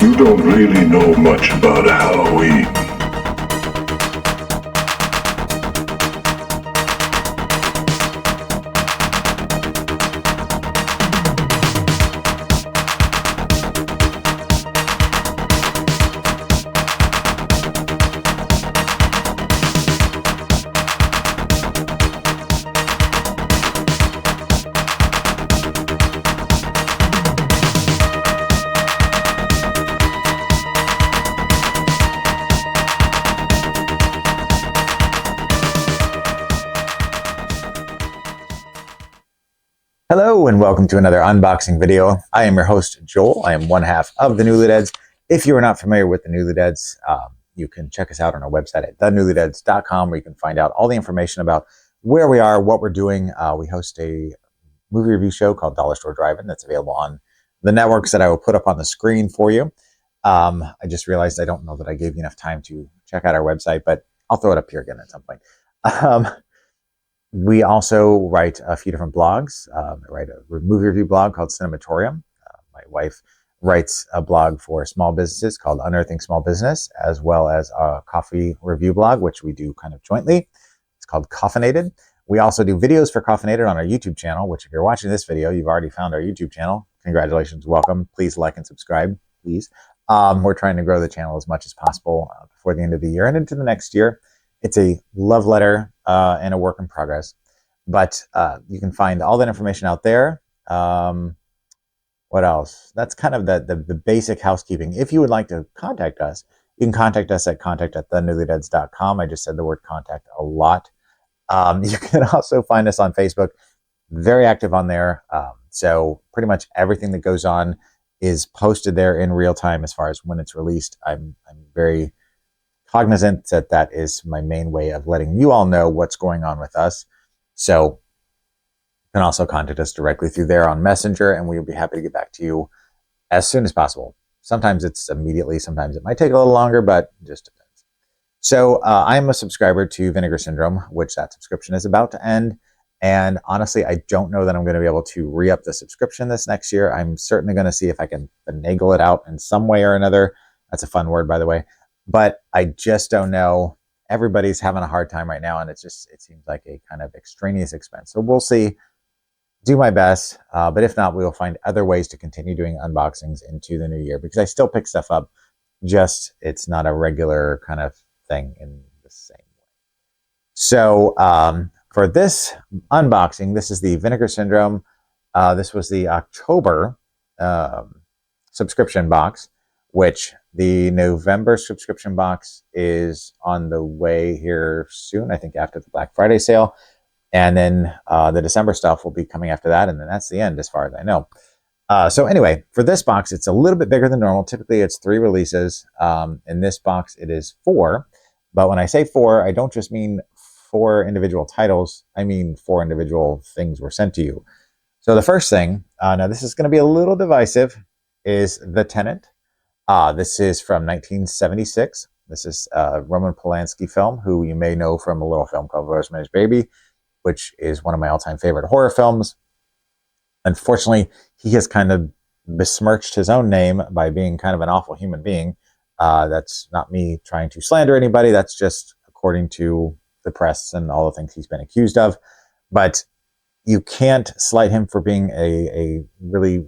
You don't really know much about Halloween. Hello and welcome to another unboxing video. I am your host, Joel. I am one half of the Newlydeads. If you are not familiar with the Newlydeads, you can check us out on our website at thenewlydeads.com, where you can find out all the information about where we are, what we're doing. We host a movie review show called Dollar Store Drive-In that's available on the networks that I will put up on the screen for you. I just realized I don't know that I gave you enough time to check out our website, but I'll throw it up here again at some point. We also write a few different blogs. I write a movie review blog called Cinematorium. My wife writes a blog for small businesses called Unearthing Small Business, as well as a coffee review blog, which we do kind of jointly. It's called Coffinated. We also do videos for Coffinated on our YouTube channel, which if you're watching this video, you've already found our YouTube channel. Congratulations, welcome. Please like and subscribe, please. We're trying to grow the channel as much as possible before the end of the year and into the next year. It's a love letter and a work in progress, but you can find all that information out there. What else? That's kind of the basic housekeeping. If you would like to contact us, you can contact us at contact@thenewlydeads.com. I just said the word contact a lot. You can also find us on Facebook, very active on there. So pretty much everything that goes on is posted there in real time as far as when it's released. I'm very cognizant that that is my main way of letting you all know what's going on with us. So you can also contact us directly through there on Messenger, and we'll be happy to get back to you as soon as possible. Sometimes it's immediately, sometimes it might take a little longer, but it just depends. So I'm a subscriber to Vinegar Syndrome, which that subscription is about to end. And honestly, I don't know that I'm going to be able to re-up the subscription this next year. I'm certainly going to see if I can finagle it out in some way or another. That's a fun word, by the way. But I just don't know. Everybody's having a hard time right now, and it seems like a kind of extraneous expense. So we'll see. Do my best, but if not, we will find other ways to continue doing unboxings into the new year, because I still pick stuff up. Just it's not a regular kind of thing in the same way. So for this unboxing, this is the Vinegar Syndrome. This was the October subscription box, which the November subscription box is on the way here soon, I think after the Black Friday sale. And then the December stuff will be coming after that. And then that's the end as far as I know. So anyway, for this box, it's a little bit bigger than normal. Typically, it's 3 releases. In this box, it is 4. But when I say 4, I don't just mean 4 individual titles. I mean 4 individual things were sent to you. So the first thing, now this is going to be a little divisive, is The Tenant. This is from 1976. This is a Roman Polanski film, who you may know from a little film called Rosemary's Baby, which is one of my all-time favorite horror films. Unfortunately, he has kind of besmirched his own name by being kind of an awful human being. That's not me trying to slander anybody. That's just according to the press and all the things he's been accused of. But you can't slight him for being a really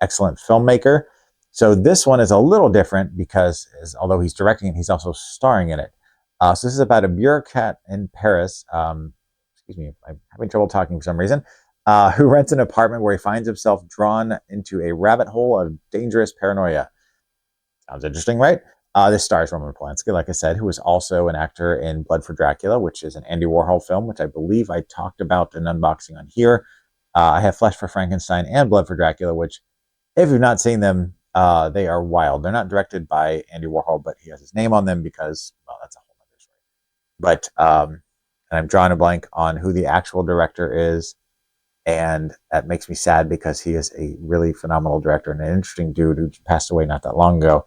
excellent filmmaker. So this one is a little different because although he's directing it, he's also starring in it. So this is about a bureaucrat in Paris, excuse me, I'm having trouble talking for some reason, who rents an apartment where he finds himself drawn into a rabbit hole of dangerous paranoia. Sounds interesting, right? This stars Roman Polanski, like I said, who is also an actor in Blood for Dracula, which is an Andy Warhol film, which I believe I talked about in unboxing on here. I have Flesh for Frankenstein and Blood for Dracula, which if you've not seen them, they are wild. They're not directed by Andy Warhol, but he has his name on them because, well, that's a whole other story. But and I'm drawing a blank on who the actual director is, and that makes me sad because he is a really phenomenal director and an interesting dude who passed away not that long ago.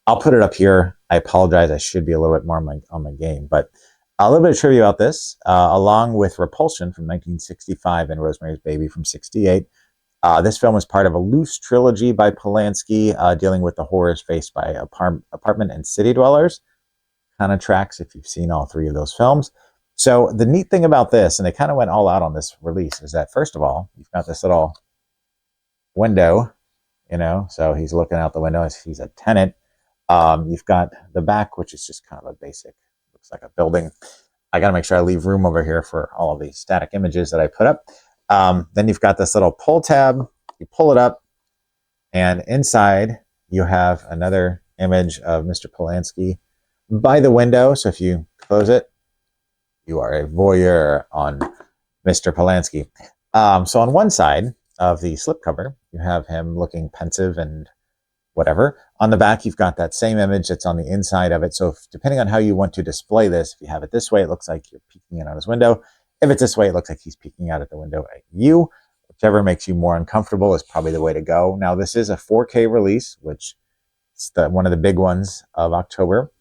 I'll put it up here. I apologize. I should be a little bit more on my game, but a little bit of trivia about this, along with Repulsion from 1965 and Rosemary's Baby from 68. This film is part of a loose trilogy by Polanski dealing with the horrors faced by apartment and city dwellers. Kind of tracks if you've seen all three of those films. So the neat thing about this, and they kind of went all out on this release, is that first of all, you've got this little window, so he's looking out the window as he's a tenant. You've got the back, which is just kind of a basic, looks like a building. I got to make sure I leave room over here for all of these static images that I put up. Then you've got this little pull tab. You pull it up, and inside you have another image of Mr. Polanski by the window. So if you close it, you are a voyeur on Mr. Polanski. So on one side of the slipcover, you have him looking pensive and whatever. On the back, you've got that same image that's on the inside of it. So depending on how you want to display this, if you have it this way, it looks like you're peeking in on his window. If it's this way, it looks like he's peeking out at the window at you. Whichever makes you more uncomfortable is probably the way to go. Now, this is a 4K release, which is one of the big ones of October.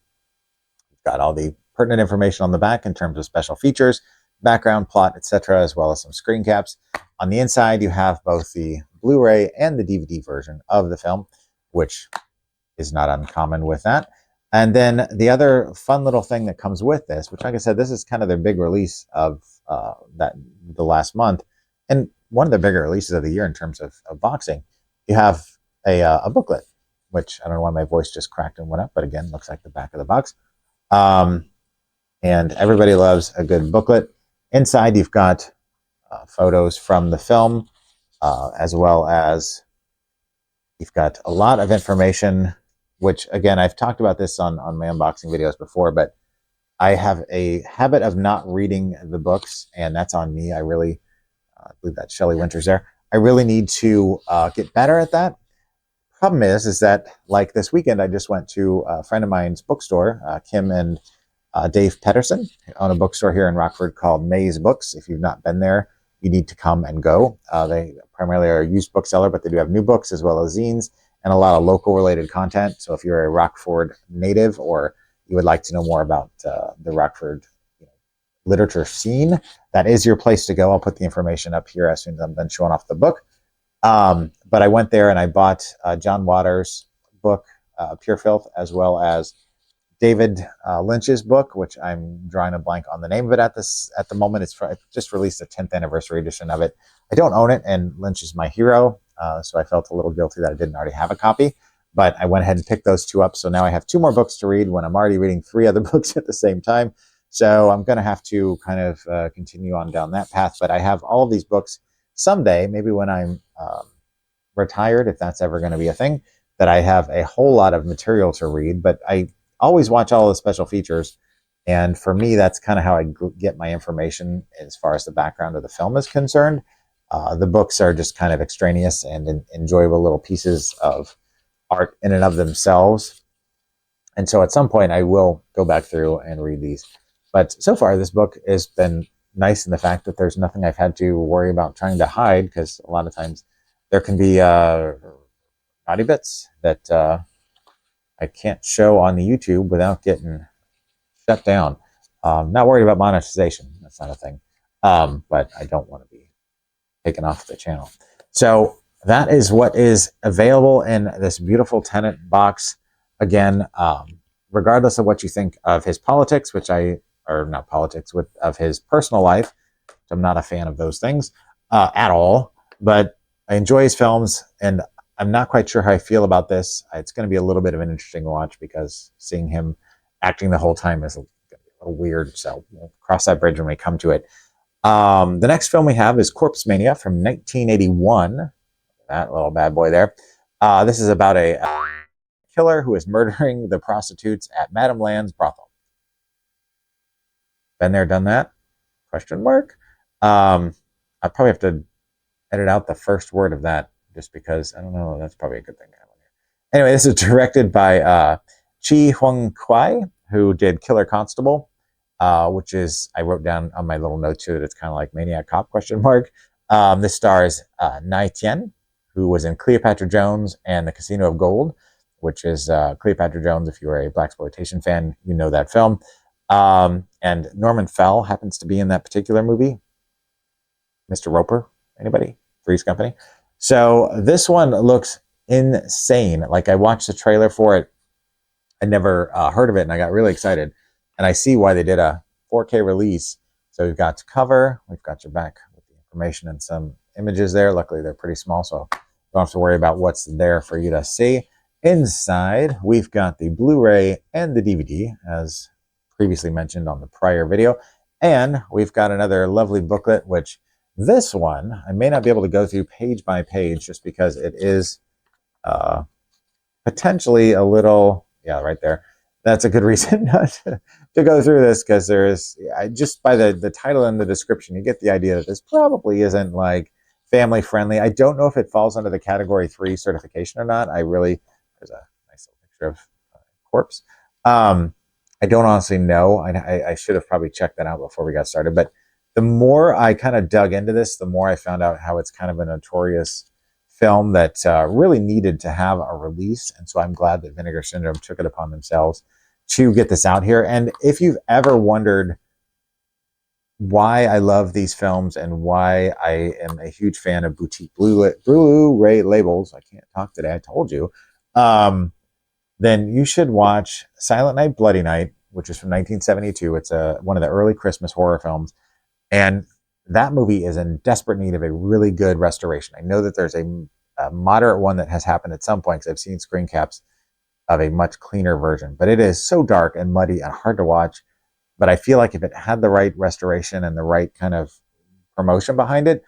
You've got all the pertinent information on the back in terms of special features, background, plot, etc., as well as some screen caps. On the inside, you have both the Blu-ray and the DVD version of the film, which is not uncommon with that. And then the other fun little thing that comes with this, which, like I said, this is kind of their big release of the last month, and one of the bigger releases of the year in terms of boxing. You have a booklet, which I don't know why my voice just cracked and went up, but again, looks like the back of the box. And everybody loves a good booklet. Inside, you've got photos from the film, as well as you've got a lot of information, which, again, I've talked about this on my unboxing videos before, but I have a habit of not reading the books, and that's on me. I really, I believe that's Shelley Winters there. I really need to get better at that. Problem is that, like this weekend, I just went to a friend of mine's bookstore, Kim and Dave Pedersen, own a bookstore here in Rockford called Maze Books. If you've not been there, you need to come and go. They primarily are a used bookseller, but they do have new books as well as zines and a lot of local related content. So if you're a Rockford native or you would like to know more about the Rockford literature scene, that is your place to go. I'll put the information up here as soon as I'm done showing off the book. But I went there and I bought John Waters' book, Pure Filth, as well as David Lynch's book, which I'm drawing a blank on the name of it at the moment. It's just released a 10th anniversary edition of it. I don't own it, and Lynch is my hero, so I felt a little guilty that I didn't already have a copy. But I went ahead and picked those two up, so now I have two more books to read when I'm already reading three other books at the same time. So I'm going to have to kind of continue on down that path. But I have all of these books someday, maybe when I'm retired, if that's ever going to be a thing, that I have a whole lot of material to read. But I always watch all the special features, and for me, that's kind of how I get my information as far as the background of the film is concerned. The books are just kind of extraneous and enjoyable little pieces of art in and of themselves. And so at some point, I will go back through and read these. But so far, this book has been nice in the fact that there's nothing I've had to worry about trying to hide, because a lot of times there can be naughty bits that I can't show on the YouTube without getting shut down. Not worried about monetization. That's not a thing. But I don't want to be taken off the channel. So that is what is available in this beautiful Tenet box. Again, regardless of what you think of his politics, of his personal life, I'm not a fan of those things at all, but I enjoy his films, and I'm not quite sure how I feel about this. It's going to be a little bit of an interesting watch, because seeing him acting the whole time is a little weird, so we'll cross that bridge when we come to it. The next film we have is Corpse Mania from 1981. That little bad boy there. This is about a killer who is murdering the prostitutes at Madame Land's brothel. Been there, done that? Question mark. I probably have to edit out the first word of that, just because I don't know. That's probably a good thing to have on here. Anyway, this is directed by Chi Hung Kwai, who did Killer Constable, which is, I wrote down on my little note too that it's kind of like Maniac Cop question mark. This stars Nai Tien, who was in Cleopatra Jones and The Casino of Gold, which is Cleopatra Jones. If you're a blaxploitation fan, you know that film. And Norman Fell happens to be in that particular movie. Mr. Roper, anybody? Three's Company. So this one looks insane. Like, I watched the trailer for it. I never heard of it, and I got really excited. And I see why they did a 4K release. So we've got cover, we've got your back with the information and some images there. Luckily, they're pretty small, so you don't have to worry about what's there for you to see. Inside, we've got the Blu-ray and the DVD, as previously mentioned on the prior video. And we've got another lovely booklet, which this one, I may not be able to go through page by page just because it is potentially a little, yeah, right there. That's a good reason not to go through this, because there's, just by the title and the description, you get the idea that this probably isn't like family friendly. I don't know if it falls under the category 3 certification or not. There's a nice little picture of corpse. I don't honestly know. I should have probably checked that out before we got started. But the more I kind of dug into this, the more I found out how it's kind of a notorious film that really needed to have a release. And so I'm glad that Vinegar Syndrome took it upon themselves to get this out here. And if you've ever wondered why I love these films and why I am a huge fan of boutique Blu-ray labels, I can't talk today, I told you, then you should watch Silent Night, Bloody Night, which is from 1972. It's one of the early Christmas horror films. And that movie is in desperate need of a really good restoration. I know that there's a moderate one that has happened at some point, because I've seen screen caps of a much cleaner version. But it is so dark and muddy and hard to watch. But I feel like if it had the right restoration and the right kind of promotion behind it,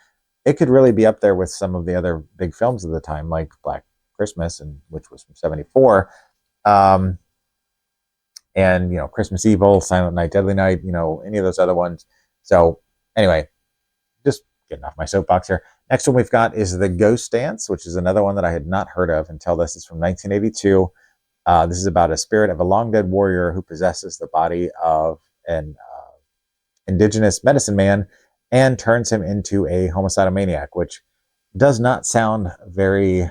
it could really be up there with some of the other big films of the time, like Black Christmas, which was from 74. And, Christmas Evil, Silent Night, Deadly Night, any of those other ones. So anyway, just getting off my soapbox here. Next one we've got is The Ghost Dance, which is another one that I had not heard of until this. Is from 1982. This is about a spirit of a long dead warrior who possesses the body of an indigenous medicine man and turns him into a homicidal maniac, which does not sound very...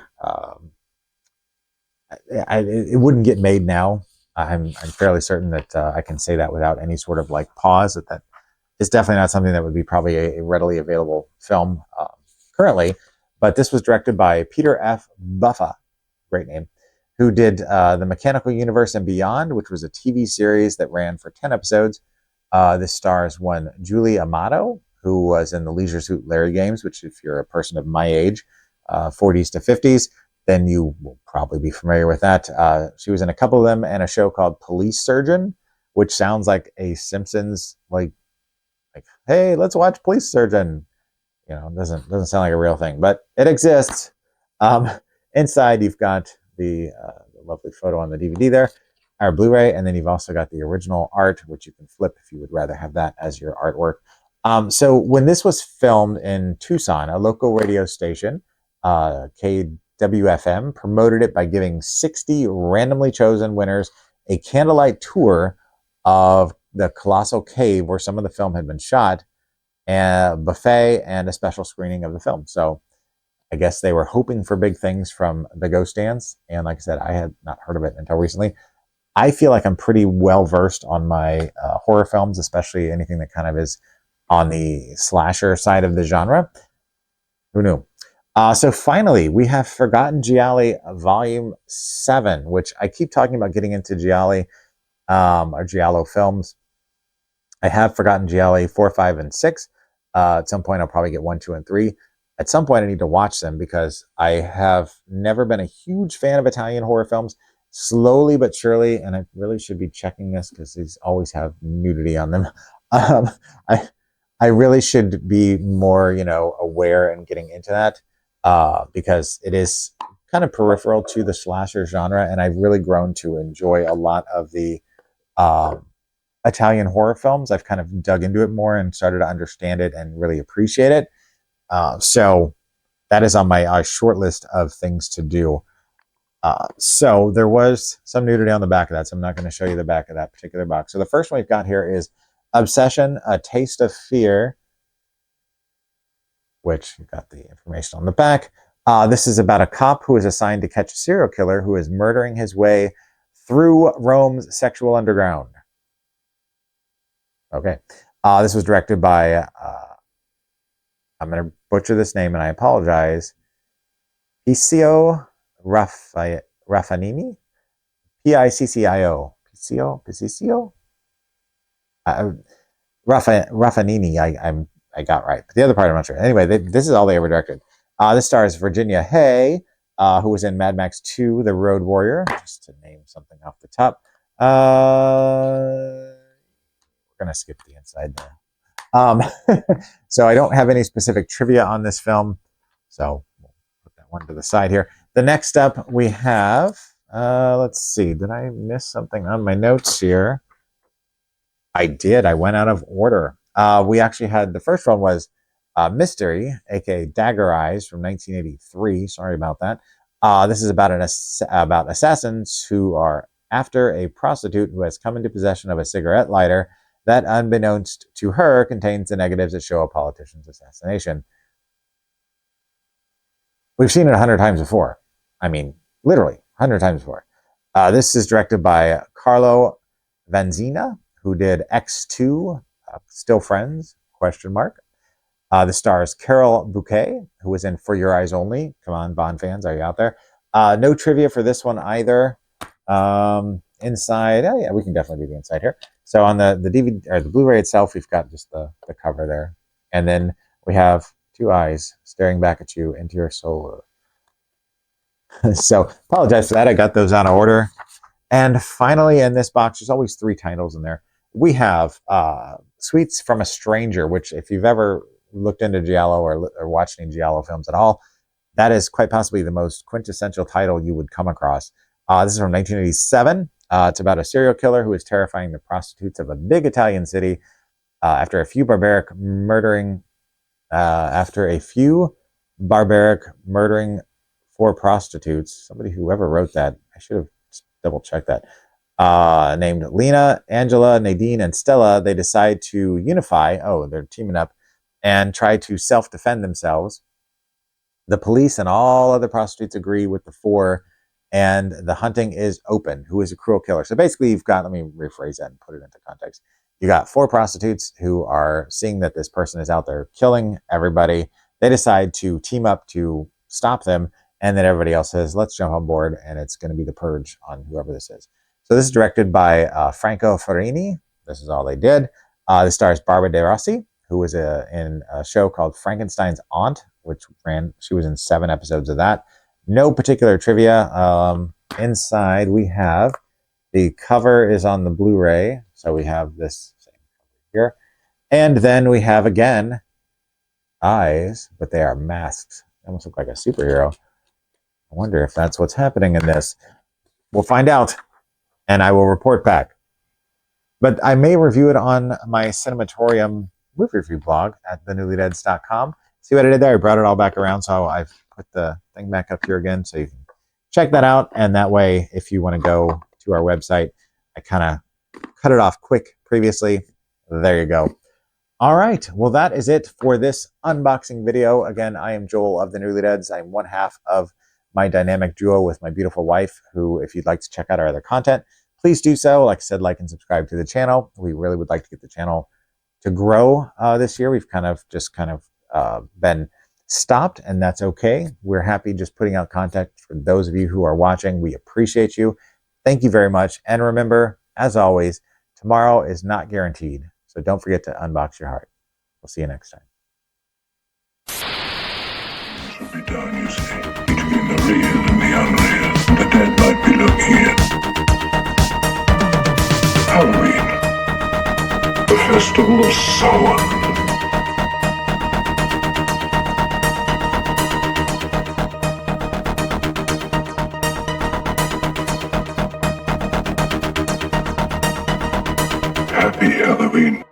it wouldn't get made now. I'm fairly certain that I can say that without any sort of like pause, that is definitely not something that would be probably a readily available film currently. But this was directed by Peter F. Buffa, great name, who did The Mechanical Universe and Beyond, which was a TV series that ran for 10 episodes. This stars one Julie Amato, who was in the Leisure Suit Larry games, which, if you're a person of my age, 40s to 50s, then you will probably be familiar with that. She was in a couple of them, and a show called Police Surgeon, which sounds like a Simpsons, like, hey, let's watch Police Surgeon. It doesn't sound like a real thing, but it exists. Inside, you've got the lovely photo on the DVD there, our Blu-ray, and then you've also got the original art, which you can flip if you would rather have that as your artwork. So when this was filmed in Tucson, a local radio station, KWFM, promoted it by giving 60 randomly chosen winners a candlelight tour of the colossal cave where some of the film had been shot, and a buffet, and a special screening of the film. So I guess they were hoping for big things from The Ghost Dance. And like I said, I had not heard of it until recently. I feel like I'm pretty well versed on my horror films, especially anything that kind of is on the slasher side of the genre. Who knew? So finally, we have Forgotten Gialli Volume 7, which I keep talking about getting into Gialli, or Giallo films. I have Forgotten Gialli 4, 5, and 6. At some point, I'll probably get 1, 2, and 3. At some point, I need to watch them, because I have never been a huge fan of Italian horror films. Slowly but surely, and I really should be checking this, because these always have nudity on them. I really should be more, aware and getting into that, because it is kind of peripheral to the slasher genre, and I've really grown to enjoy a lot of the Italian horror films. I've kind of dug into it more and started to understand it and really appreciate it. So that is on my short list of things to do. So there was some nudity on the back of that, so I'm not going to show you the back of that particular box. So the first one we've got here is Obsession, A Taste of Fear, which you've got the information on the back. This is about a cop who is assigned to catch a serial killer who is murdering his way through Rome's sexual underground. Okay. This was directed by, I'm going to butcher this name and I apologize, Picio Raffanini? Piccio. Picio? Raffanini, I got right. But the other part, I'm not sure. Anyway, this is all they ever directed. This stars Virginia Hay, who was in Mad Max 2, The Road Warrior, just to name something off the top. We're going to skip the inside there. So I don't have any specific trivia on this film. So we'll put that one to the side here. The next up we have, let's see, did I miss something on my notes here? I did. I went out of order. We actually had, the first one was Mystery, aka Dagger Eyes from 1983. Sorry about that. This is about about assassins who are after a prostitute who has come into possession of a cigarette lighter that, unbeknownst to her, contains the negatives that show a politician's assassination. We've seen it 100 times before. I mean, literally 100 times before. This is directed by Carlo Vanzina, who did X2, Still Friends, ? The stars Carol Bouquet, who was in For Your Eyes Only. Come on, Bond fans, are you out there? No trivia for this one either. Inside, oh yeah, we can definitely do the inside here. So on the DVD or the Blu-ray itself, we've got just the cover there, and then we have two eyes staring back at you into your soul. So apologize for that. I got those out of order. And finally, in this box, there's always 3 titles in there. We have Sweets from a Stranger, which if you've ever looked into Giallo or watched any Giallo films at all, that is quite possibly the most quintessential title you would come across. This is from 1987. It's about a serial killer who is terrifying the prostitutes of a big Italian city after a few barbaric murdering 4 prostitutes. Somebody, whoever wrote that, I should have double checked that. Named Lena, Angela, Nadine, and Stella. They decide to unify. Oh, they're teaming up and try to self-defend themselves. The police and all other prostitutes agree with the 4, and the hunting is open. Who is a cruel killer? So basically, you've got, let me rephrase that and put it into context. You got 4 prostitutes who are seeing that this person is out there killing everybody. They decide to team up to stop them, and then everybody else says, let's jump on board, and it's going to be the purge on whoever this is. So this is directed by Franco Ferrini. This is all they did. This stars Barbara De Rossi, who was in a show called Frankenstein's Aunt, which she was in 7 episodes of that. No particular trivia. Inside we have, the cover is on the Blu-ray. So we have this same cover here. And then we have, again, eyes, but they are masks. They almost look like a superhero. I wonder if that's what's happening in this. We'll find out, and I will report back. But I may review it on my Cinematorium movie review blog at thenewlydeads.com. See what I did there? I brought it all back around, so I've put the thing back up here again, so you can check that out. And that way, if you want to go to our website, I kind of cut it off quick previously. There you go. All right. Well, that is it for this unboxing video. Again, I am Joel of the Newlydeads. I'm one half of my dynamic duo with my beautiful wife, who, if you'd like to check out our other content, please do so. Like I said, like and subscribe to the channel. We really would like to get the channel to grow this year. We've kind of been stopped, and that's okay. We're happy just putting out content for those of you who are watching. We appreciate you. Thank you very much. And remember, as always, tomorrow is not guaranteed. So don't forget to unbox your heart. We'll see you next time. This will be done, you see, between the real and the unreal. The dead might be looking in. Halloween, the festival of Samhain. Happy Halloween.